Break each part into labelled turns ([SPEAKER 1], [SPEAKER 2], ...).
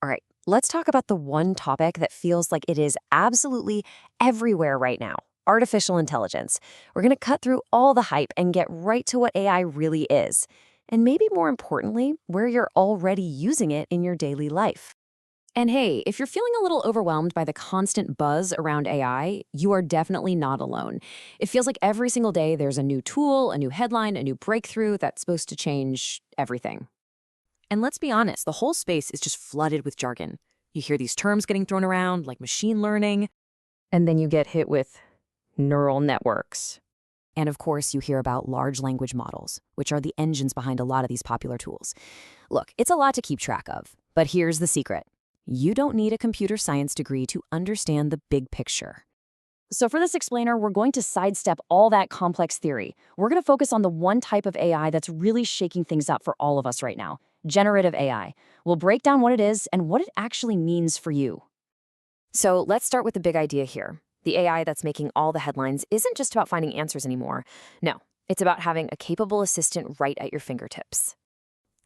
[SPEAKER 1] All right, let's talk about the one topic that feels like it is absolutely everywhere right now: artificial intelligence. We're going to cut through all the hype and get right to what AI really is. And maybe more importantly, where you're already using it in your daily life. And hey, if you're feeling a little overwhelmed by the constant buzz around AI, you are definitely not alone. It feels like every single day there's a new tool, a new headline, a new breakthrough that's supposed to change everything. And let's be honest, the whole space is just flooded with jargon. You hear these terms getting thrown around, like machine learning, and then you get hit with neural networks. And of course, you hear about large language models, which are the engines behind a lot of these popular tools. Look, it's a lot to keep track of, but here's the secret. You don't need a computer science degree to understand the big picture. So for this explainer, we're going to sidestep all that complex theory. We're going to focus on the one type of AI that's really shaking things up for all of us right now: generative AI. We'll break down what it is and what it actually means for you. So let's start with the big idea here. The AI that's making all the headlines isn't just about finding answers anymore. No, it's about having a capable assistant right at your fingertips.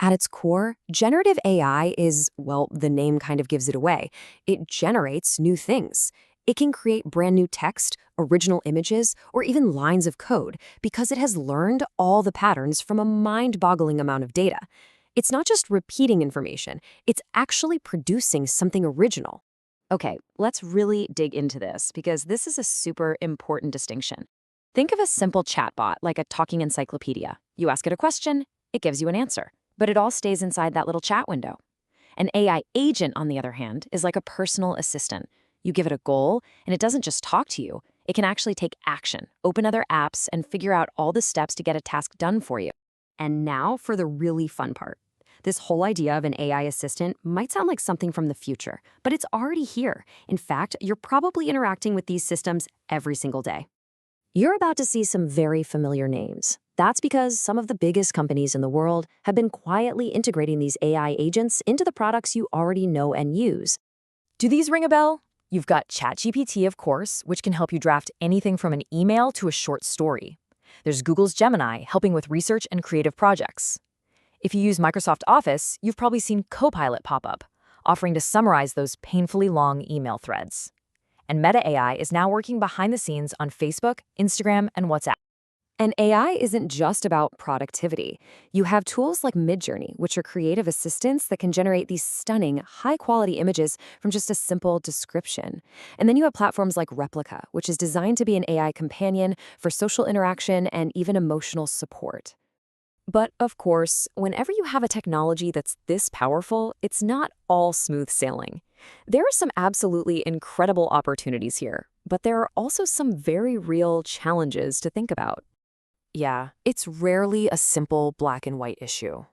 [SPEAKER 1] At its core, generative AI is, well, the name kind of gives it away. It generates new things. It can create brand new text, original images, or even lines of code because it has learned all the patterns from a mind-boggling amount of data. It's not just repeating information, it's actually producing something original. Okay, let's really dig into this because this is a super important distinction. Think of a simple chatbot like a talking encyclopedia. You ask it a question, it gives you an answer, but it all stays inside that little chat window. An AI agent, on the other hand, is like a personal assistant. You give it a goal, and it doesn't just talk to you. It can actually take action, open other apps, and figure out all the steps to get a task done for you. And now for the really fun part. This whole idea of an AI assistant might sound like something from the future, but it's already here. In fact, you're probably interacting with these systems every single day. You're about to see some very familiar names. That's because some of the biggest companies in the world have been quietly integrating these AI agents into the products you already know and use. Do these ring a bell? You've got ChatGPT, of course, which can help you draft anything from an email to a short story. There's Google's Gemini, helping with research and creative projects. If you use Microsoft Office, you've probably seen Copilot pop up, offering to summarize those painfully long email threads. And Meta AI is now working behind the scenes on Facebook, Instagram, and WhatsApp. And AI isn't just about productivity. You have tools like Midjourney, which are creative assistants that can generate these stunning, high-quality images from just a simple description. And then you have platforms like Replica, which is designed to be an AI companion for social interaction and even emotional support. But of course, whenever you have a technology that's this powerful, it's not all smooth sailing. There are some absolutely incredible opportunities here, but there are also some very real challenges to think about. Yeah, it's rarely a simple black and white issue.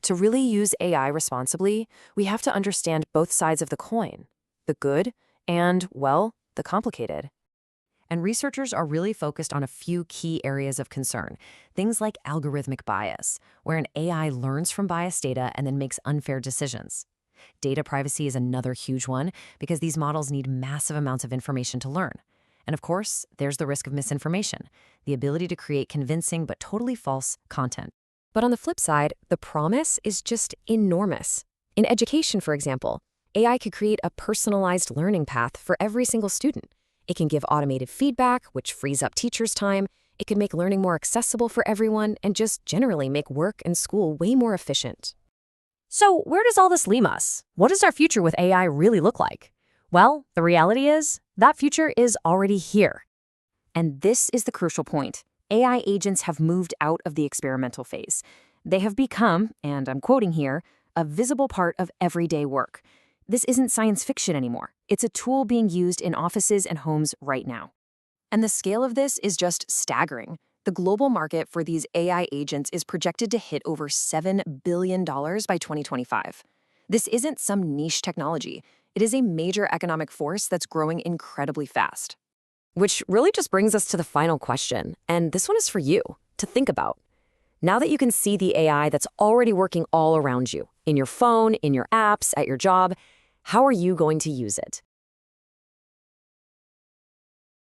[SPEAKER 1] To really use AI responsibly, we have to understand both sides of the coin: the good and, well, the complicated. And researchers are really focused on a few key areas of concern, things like algorithmic bias, where an AI learns from biased data and then makes unfair decisions. Data privacy is another huge one because these models need massive amounts of information to learn. And of course, there's the risk of misinformation, the ability to create convincing but totally false content. But on the flip side, the promise is just enormous. In education, for example, AI could create a personalized learning path for every single student. It can give automated feedback, which frees up teachers' time. It can make learning more accessible for everyone and just generally make work and school way more efficient. So where does all this leave us? What does our future with AI really look like? Well, the reality is that future is already here. And this is the crucial point. AI agents have moved out of the experimental phase. They have become, and I'm quoting here, a visible part of everyday work. This isn't science fiction anymore. It's a tool being used in offices and homes right now. And the scale of this is just staggering. The global market for these AI agents is projected to hit over $7 billion by 2025. This isn't some niche technology. It is a major economic force that's growing incredibly fast. Which really just brings us to the final question, and this one is for you to think about. Now that you can see the AI that's already working all around you, in your phone, in your apps, at your job, how are you going to use it?